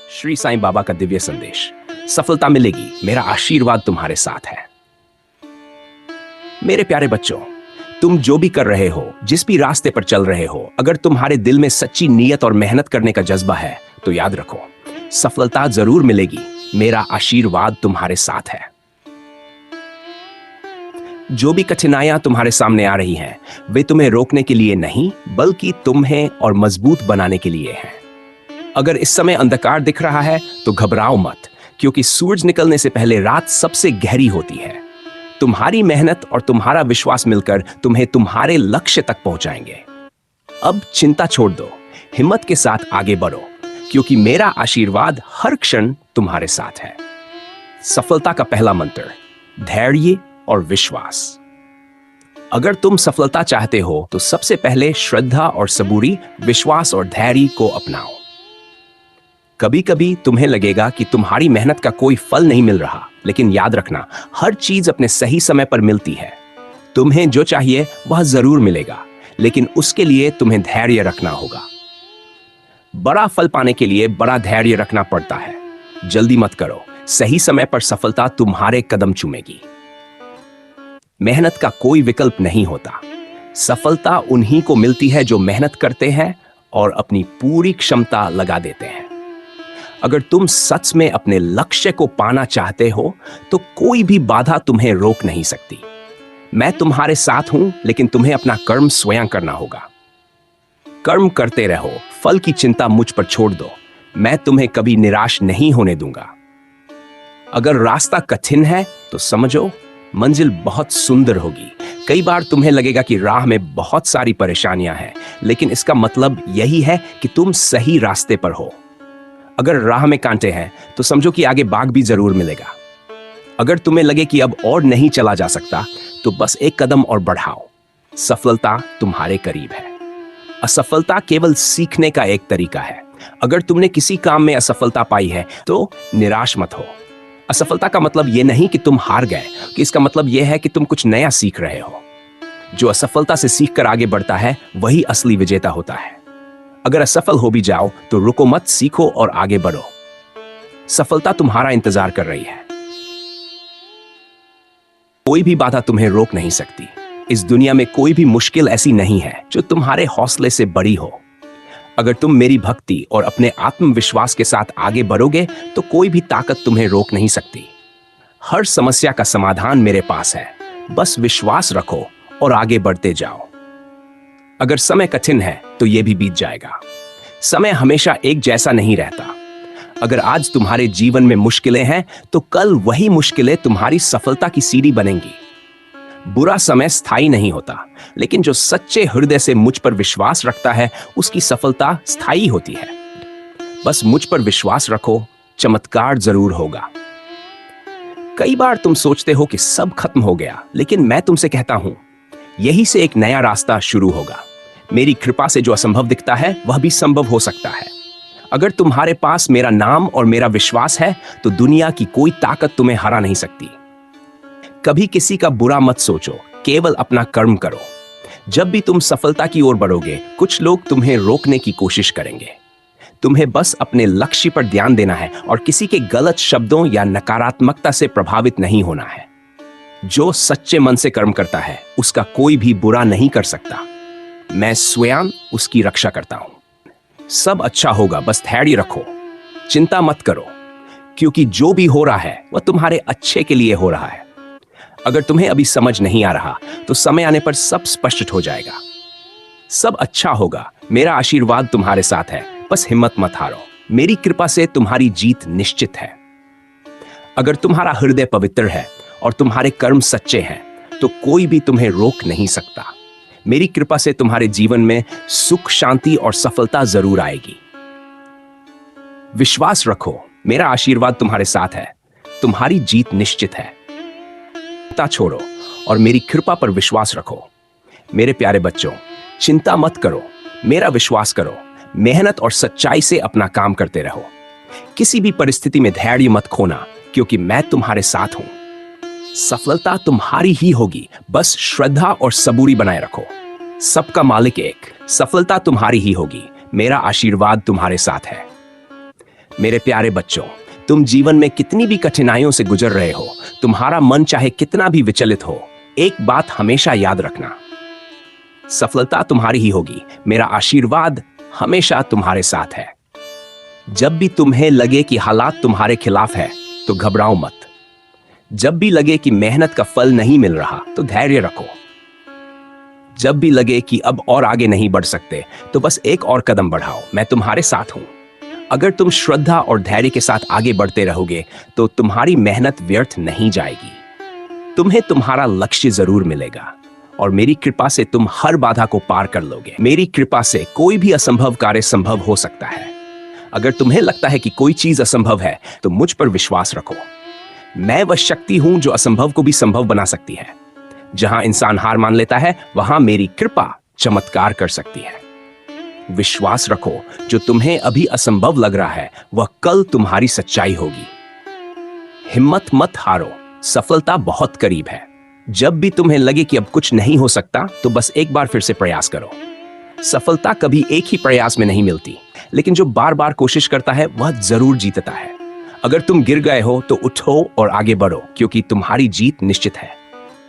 श्री साईं बाबा का दिव्य संदेश। सफलता मिलेगी, मेरा आशीर्वाद तुम्हारे साथ है। मेरे प्यारे बच्चों, तुम जो भी कर रहे हो, जिस भी रास्ते पर चल रहे हो, अगर तुम्हारे दिल में सच्ची नीयत और मेहनत करने का जज्बा है तो याद रखो, सफलता जरूर मिलेगी। मेरा आशीर्वाद तुम्हारे साथ है। जो भी कठिनाइयां तुम्हारे सामने आ रही हैं, वे तुम्हें रोकने के लिए नहीं, बल्कि तुम्हें और मजबूत बनाने के लिए हैं। अगर इस समय अंधकार दिख रहा है तो घबराओ मत, क्योंकि सूरज निकलने से पहले रात सबसे गहरी होती है। तुम्हारी मेहनत और तुम्हारा विश्वास मिलकर तुम्हें तुम्हारे लक्ष्य तक पहुंचाएंगे। अब चिंता छोड़ दो, हिम्मत के साथ आगे बढ़ो, क्योंकि मेरा आशीर्वाद हर क्षण तुम्हारे साथ है। सफलता का पहला मंत्र, धैर्य और विश्वास। अगर तुम सफलता चाहते हो तो सबसे पहले श्रद्धा और सबूरी, विश्वास और धैर्य को अपनाओ। कभी कभी तुम्हें लगेगा कि तुम्हारी मेहनत का कोई फल नहीं मिल रहा, लेकिन याद रखना, हर चीज अपने सही समय पर मिलती है। तुम्हें जो चाहिए वह जरूर मिलेगा, लेकिन उसके लिए तुम्हें धैर्य रखना होगा। बड़ा फल पाने के लिए बड़ा धैर्य रखना पड़ता है। जल्दी मत करो, सही समय पर सफलता तुम्हारे कदम चूमेगी। मेहनत का कोई विकल्प नहीं होता। सफलता उन्हीं को मिलती है जो मेहनत करते हैं और अपनी पूरी क्षमता लगा देते हैं। अगर तुम सच में अपने लक्ष्य को पाना चाहते हो तो कोई भी बाधा तुम्हें रोक नहीं सकती। मैं तुम्हारे साथ हूं, लेकिन तुम्हें अपना कर्म स्वयं करना होगा। कर्म करते रहो, फल की चिंता मुझ पर छोड़ दो। मैं तुम्हें कभी निराश नहीं होने दूंगा। अगर रास्ता कठिन है तो समझो, मंजिल बहुत सुंदर होगी। कई बार तुम्हें लगेगा कि राह में बहुत सारी परेशानियां हैं, लेकिन इसका मतलब यही है कि तुम सही रास्ते पर हो। अगर राह में कांटे हैं तो समझो कि आगे बाग भी जरूर मिलेगा। अगर तुम्हें लगे कि अब और नहीं चला जा सकता, तो बस एक कदम और बढ़ाओ। सफलता तुम्हारे करीब है। असफलता केवल सीखने का एक तरीका है। अगर तुमने किसी काम में असफलता पाई है तो निराश मत हो। असफलता का मतलब यह नहीं कि तुम हार गए, कि इसका मतलब यह है कि तुम कुछ नया सीख रहे हो। जो असफलता से सीखकर आगे बढ़ता है वही असली विजेता होता है। अगर असफल हो भी जाओ तो रुको मत, सीखो और आगे बढ़ो। सफलता तुम्हारा इंतजार कर रही है। कोई भी बाधा तुम्हें रोक नहीं सकती। इस दुनिया में कोई भी मुश्किल ऐसी नहीं है जो तुम्हारे हौसले से बड़ी हो। अगर तुम मेरी भक्ति और अपने आत्मविश्वास के साथ आगे बढ़ोगे तो कोई भी ताकत तुम्हें रोक नहीं सकती। हर समस्या का समाधान मेरे पास है। बस विश्वास रखो और आगे बढ़ते जाओ। अगर समय कठिन है तो यह भी बीत जाएगा। समय हमेशा एक जैसा नहीं रहता। अगर आज तुम्हारे जीवन में मुश्किलें हैं तो कल वही मुश्किलें तुम्हारी सफलता की सीढ़ी बनेंगी। बुरा समय स्थायी नहीं होता, लेकिन जो सच्चे हृदय से मुझ पर विश्वास रखता है उसकी सफलता स्थायी होती है। बस मुझ पर विश्वास रखो, चमत्कार जरूर होगा। कई बार तुम सोचते हो कि सब खत्म हो गया, लेकिन मैं तुमसे कहता हूं, यही से एक नया रास्ता शुरू होगा। मेरी कृपा से जो असंभव दिखता है वह भी संभव हो सकता है। अगर तुम्हारे पास मेरा नाम और मेरा विश्वास है तो दुनिया की कोई ताकत तुम्हें हरा नहीं सकती। कभी किसी का बुरा मत सोचो, केवल अपना कर्म करो। जब भी तुम सफलता की ओर बढ़ोगे, कुछ लोग तुम्हें रोकने की कोशिश करेंगे। तुम्हें बस अपने लक्ष्य पर ध्यान देना है और किसी के गलत शब्दों या नकारात्मकता से प्रभावित नहीं होना है। जो सच्चे मन से कर्म करता है उसका कोई भी बुरा नहीं कर सकता। मैं स्वयं उसकी रक्षा करता हूं। सब अच्छा होगा, बस धैर्य रखो, चिंता मत करो, क्योंकि जो भी हो रहा है वह तुम्हारे अच्छे के लिए हो रहा है। अगर तुम्हें अभी समझ नहीं आ रहा तो समय आने पर सब स्पष्ट हो जाएगा। सब अच्छा होगा, मेरा आशीर्वाद तुम्हारे साथ है। बस हिम्मत मत हारो, मेरी कृपा से तुम्हारी जीत निश्चित है। अगर तुम्हारा हृदय पवित्र है और तुम्हारे कर्म सच्चे हैं तो कोई भी तुम्हें रोक नहीं सकता। मेरी कृपा से तुम्हारे जीवन में सुख, शांति और सफलता जरूर आएगी। विश्वास रखो, मेरा आशीर्वाद तुम्हारे साथ है। तुम्हारी जीत निश्चित है। चिंता छोड़ो और मेरी कृपा पर विश्वास रखो। मेरे प्यारे बच्चों, चिंता मत करो, मेरा विश्वास करो। मेहनत और सच्चाई से अपना काम करते रहो। किसी भी परिस्थिति में धैर्य मत खोना, क्योंकि मैं तुम्हारे साथ हूं। सफलता तुम्हारी ही होगी, बस श्रद्धा और सबूरी बनाए रखो। सबका मालिक एक, सफलता तुम्हारी ही होगी। मेरा आशीर्वाद तुम्हारे साथ है। मेरे प्यारे बच्चों, तुम जीवन में कितनी भी कठिनाइयों से गुजर रहे हो, तुम्हारा मन चाहे कितना भी विचलित हो, एक बात हमेशा याद रखना, सफलता तुम्हारी ही होगी। मेरा आशीर्वाद हमेशा तुम्हारे साथ है। जब भी तुम्हें लगे कि हालात तुम्हारे खिलाफ है, तो घबराओ मत। जब भी लगे कि मेहनत का फल नहीं मिल रहा, तो धैर्य रखो। जब भी लगे कि अब और आगे नहीं बढ़ सकते, तो बस एक और कदम बढ़ाओ, मैं तुम्हारे साथ हूं। अगर तुम श्रद्धा और धैर्य के साथ आगे बढ़ते रहोगे, तो तुम्हारी मेहनत व्यर्थ नहीं जाएगी। तुम्हें तुम्हारा लक्ष्य जरूर मिलेगा और मेरी कृपा से तुम हर बाधा को पार कर लोगे। मेरी कृपा से कोई भी असंभव कार्य संभव हो सकता है। अगर तुम्हें लगता है कि कोई चीज असंभव है, तो मुझ पर विश्वास रखो। मैं वह शक्ति हूं जो असंभव को भी संभव बना सकती है। जहां इंसान हार मान लेता है, वहां मेरी कृपा चमत्कार कर सकती है। विश्वास रखो, जो तुम्हें अभी असंभव लग रहा है, वह कल तुम्हारी सच्चाई होगी। हिम्मत मत हारो, सफलता बहुत करीब है। जब भी तुम्हें लगे कि अब कुछ नहीं हो सकता, तो बस एक बार फिर से प्रयास करो। सफलता कभी एक ही प्रयास में नहीं मिलती, लेकिन जो बार बार कोशिश करता है, वह जरूर जीतता है। अगर तुम गिर गए हो, तो उठो और आगे बढ़ो, क्योंकि तुम्हारी जीत निश्चित है।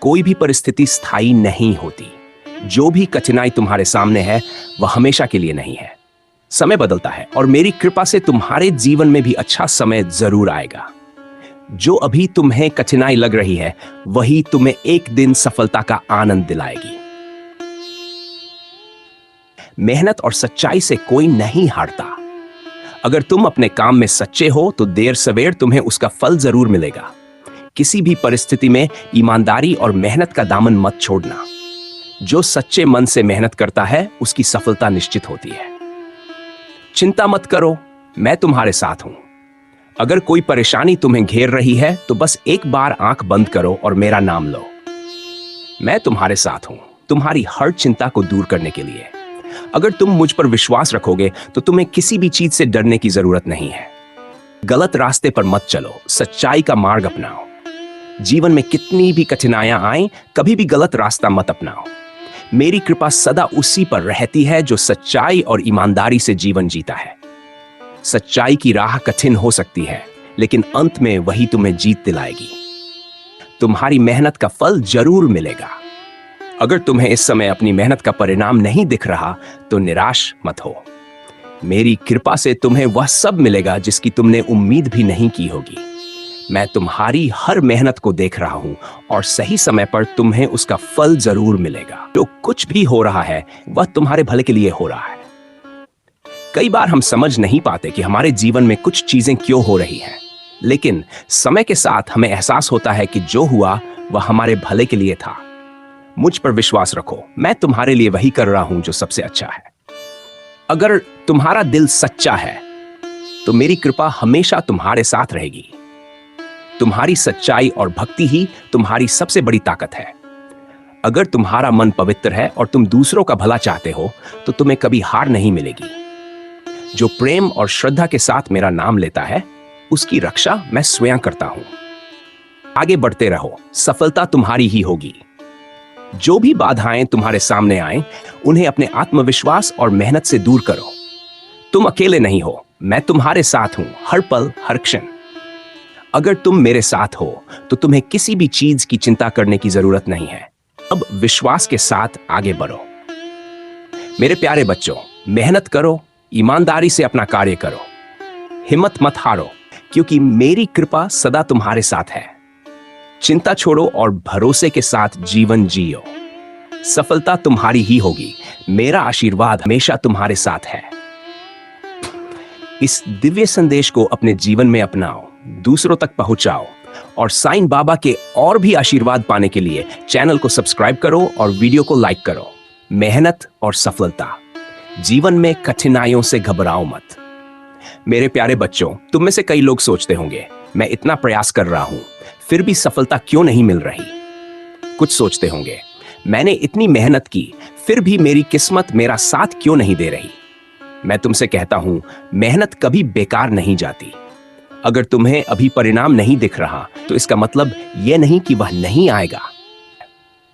कोई भी परिस्थिति स्थायी नहीं होती। जो भी कठिनाई तुम्हारे सामने है, वह हमेशा के लिए नहीं है। समय बदलता है और मेरी कृपा से तुम्हारे जीवन में भी अच्छा समय जरूर आएगा। जो अभी तुम्हें कठिनाई लग रही है, वही तुम्हें एक दिन सफलता का आनंद दिलाएगी। मेहनत और सच्चाई से कोई नहीं हारता। अगर तुम अपने काम में सच्चे हो, तो देर सवेर तुम्हें उसका फल जरूर मिलेगा। किसी भी परिस्थिति में ईमानदारी और मेहनत का दामन मत छोड़ना। जो सच्चे मन से मेहनत करता है, उसकी सफलता निश्चित होती है। चिंता मत करो, मैं तुम्हारे साथ हूं। अगर कोई परेशानी तुम्हें घेर रही है, तो बस एक बार आंख बंद करो और मेरा नाम लो। मैं तुम्हारे साथ हूं, तुम्हारी हर चिंता को दूर करने के लिए। अगर तुम मुझ पर विश्वास रखोगे, तो तुम्हें किसी भी चीज से डरने की जरूरत नहीं है। गलत रास्ते पर मत चलो, सच्चाई का मार्ग अपनाओ। जीवन में कितनी भी कठिनाइयां आए, कभी भी गलत रास्ता मत अपनाओ। मेरी कृपा सदा उसी पर रहती है जो सच्चाई और ईमानदारी से जीवन जीता है। सच्चाई की राह कठिन हो सकती है, लेकिन अंत में वही तुम्हें जीत दिलाएगी। तुम्हारी मेहनत का फल जरूर मिलेगा। अगर तुम्हें इस समय अपनी मेहनत का परिणाम नहीं दिख रहा, तो निराश मत हो। मेरी कृपा से तुम्हें वह सब मिलेगा जिसकी तुमने उम्मीद भी नहीं की होगी। मैं तुम्हारी हर मेहनत को देख रहा हूं और सही समय पर तुम्हें उसका फल जरूर मिलेगा। जो कुछ भी हो रहा है, वह तुम्हारे भले के लिए हो रहा है। कई बार हम समझ नहीं पाते कि हमारे जीवन में कुछ चीजें क्यों हो रही हैं, लेकिन समय के साथ हमें एहसास होता है कि जो हुआ वह हमारे भले के लिए था। मुझ पर विश्वास रखो, मैं तुम्हारे लिए वही कर रहा हूं जो सबसे अच्छा है। अगर तुम्हारा दिल सच्चा है, तो मेरी कृपा हमेशा तुम्हारे साथ रहेगी। तुम्हारी सच्चाई और भक्ति ही तुम्हारी सबसे बड़ी ताकत है। अगर तुम्हारा मन पवित्र है और तुम दूसरों का भला चाहते हो, तो तुम्हें कभी हार नहीं मिलेगी। जो प्रेम और श्रद्धा के साथ मेरा नाम लेता है, उसकी रक्षा मैं स्वयं करता हूं। आगे बढ़ते रहो, सफलता तुम्हारी ही होगी। जो भी बाधाएं तुम्हारे सामने आए, उन्हें अपने आत्मविश्वास और मेहनत से दूर करो। तुम अकेले नहीं हो, मैं तुम्हारे साथ हूं, हर पल, हर क्षण। अगर तुम मेरे साथ हो, तो तुम्हें किसी भी चीज की चिंता करने की जरूरत नहीं है। अब विश्वास के साथ आगे बढ़ो। मेरे प्यारे बच्चों, मेहनत करो, ईमानदारी से अपना कार्य करो। हिम्मत मत हारो, क्योंकि मेरी कृपा सदा तुम्हारे साथ है। चिंता छोड़ो और भरोसे के साथ जीवन जियो। सफलता तुम्हारी ही होगी। मेरा आशीर्वाद हमेशा तुम्हारे साथ है। इस दिव्य संदेश को अपने जीवन में अपनाओ, दूसरों तक पहुंचाओ और साईं बाबा के और भी आशीर्वाद पाने के लिए चैनल को सब्सक्राइब करो और वीडियो को लाइक करो। मेहनत और सफलता, जीवन में कठिनाइयों से घबराओ मत। मेरे प्यारे बच्चों, तुम में से कई लोग सोचते होंगे, मैं इतना प्रयास कर रहा हूं, फिर भी सफलता क्यों नहीं मिल रही। कुछ सोचते होंगे, मैंने इतनी मेहनत की, फिर भी मेरी किस्मत मेरा साथ क्यों नहीं दे रही। मैं तुमसे कहता हूं, मेहनत कभी बेकार नहीं जाती। अगर तुम्हें अभी परिणाम नहीं दिख रहा, तो इसका मतलब यह नहीं कि वह नहीं आएगा।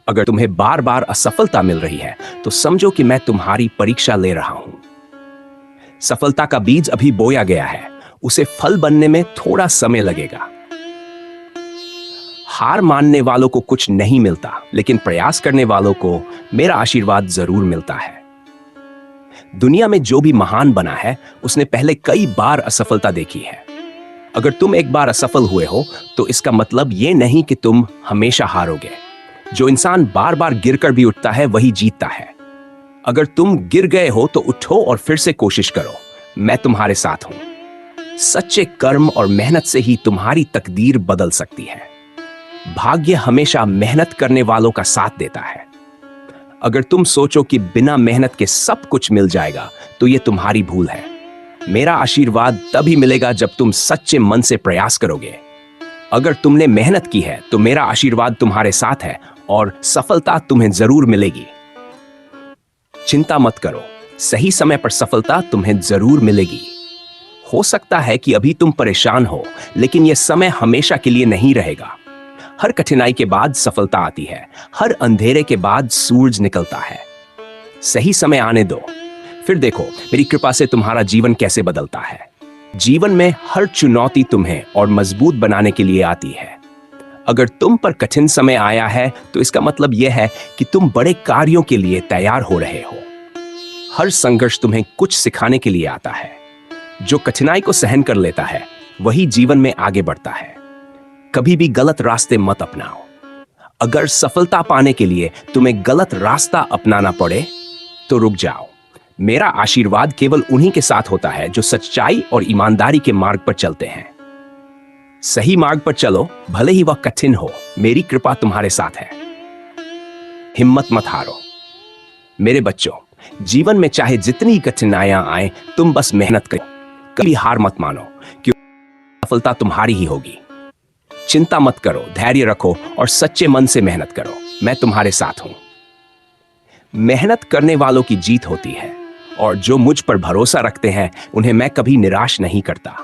अगर तुम्हें बार बार असफलता मिल रही है, तो समझो कि मैं तुम्हारी परीक्षा ले रहा हूं। सफलता का बीज अभी बोया गया है, उसे फल बनने में थोड़ा समय लगेगा। हार मानने वालों को कुछ नहीं मिलता, लेकिन प्रयास करने वालों को मेरा आशीर्वाद जरूर मिलता है। दुनिया में जो भी महान बना है उसने पहले कई बार असफलता देखी है। अगर तुम एक बार असफल हुए हो तो इसका मतलब यह नहीं कि तुम हमेशा हारोगे। जो इंसान बार बार गिरकर भी उठता है वही जीतता है। अगर तुम गिर गए हो तो उठो और फिर से कोशिश करो। मैं तुम्हारे साथ हूं। सच्चे कर्म और मेहनत से ही तुम्हारी तकदीर बदल सकती है। भाग्य हमेशा मेहनत करने वालों का साथ देता है। अगर तुम सोचो कि बिना मेहनत के सब कुछ मिल जाएगा तो यह तुम्हारी भूल है। मेरा आशीर्वाद तभी मिलेगा जब तुम सच्चे मन से प्रयास करोगे। अगर तुमने मेहनत की है तो मेरा आशीर्वाद तुम्हारे साथ है और सफलता तुम्हें जरूर मिलेगी। चिंता मत करो, सही समय पर सफलता तुम्हें जरूर मिलेगी। हो सकता है कि अभी तुम परेशान हो, लेकिन यह समय हमेशा के लिए नहीं रहेगा। हर कठिनाई के बाद सफलता आती है, हर अंधेरे के बाद सूरज निकलता है। सही समय आने दो, फिर देखो मेरी कृपा से तुम्हारा जीवन कैसे बदलता है। जीवन में हर चुनौती तुम्हें और मजबूत बनाने के लिए आती है। अगर तुम पर कठिन समय आया है तो इसका मतलब यह है कि तुम बड़े कार्यों के लिए तैयार हो रहे हो। हर संघर्ष तुम्हें कुछ सिखाने के लिए आता है। जो कठिनाई को सहन कर लेता है वही जीवन में आगे बढ़ता है। कभी भी गलत रास्ते मत अपनाओ। अगर सफलता पाने के लिए तुम्हें गलत रास्ता अपनाना पड़े तो रुक जाओ। मेरा आशीर्वाद केवल उन्हीं के साथ होता है जो सच्चाई और ईमानदारी के मार्ग पर चलते हैं। सही मार्ग पर चलो, भले ही वह कठिन हो। मेरी कृपा तुम्हारे साथ है। हिम्मत मत हारो। मेरे बच्चों, जीवन में चाहे जितनी कठिनाइयां आए, तुम बस मेहनत करो। कभी हार मत मानो, क्योंकि सफलता तुम्हारी ही होगी। चिंता मत करो, धैर्य रखो और सच्चे मन से मेहनत करो। मैं तुम्हारे साथ हूं। मेहनत करने वालों की जीत होती है और जो मुझ पर भरोसा रखते हैं उन्हें मैं कभी निराश नहीं करता।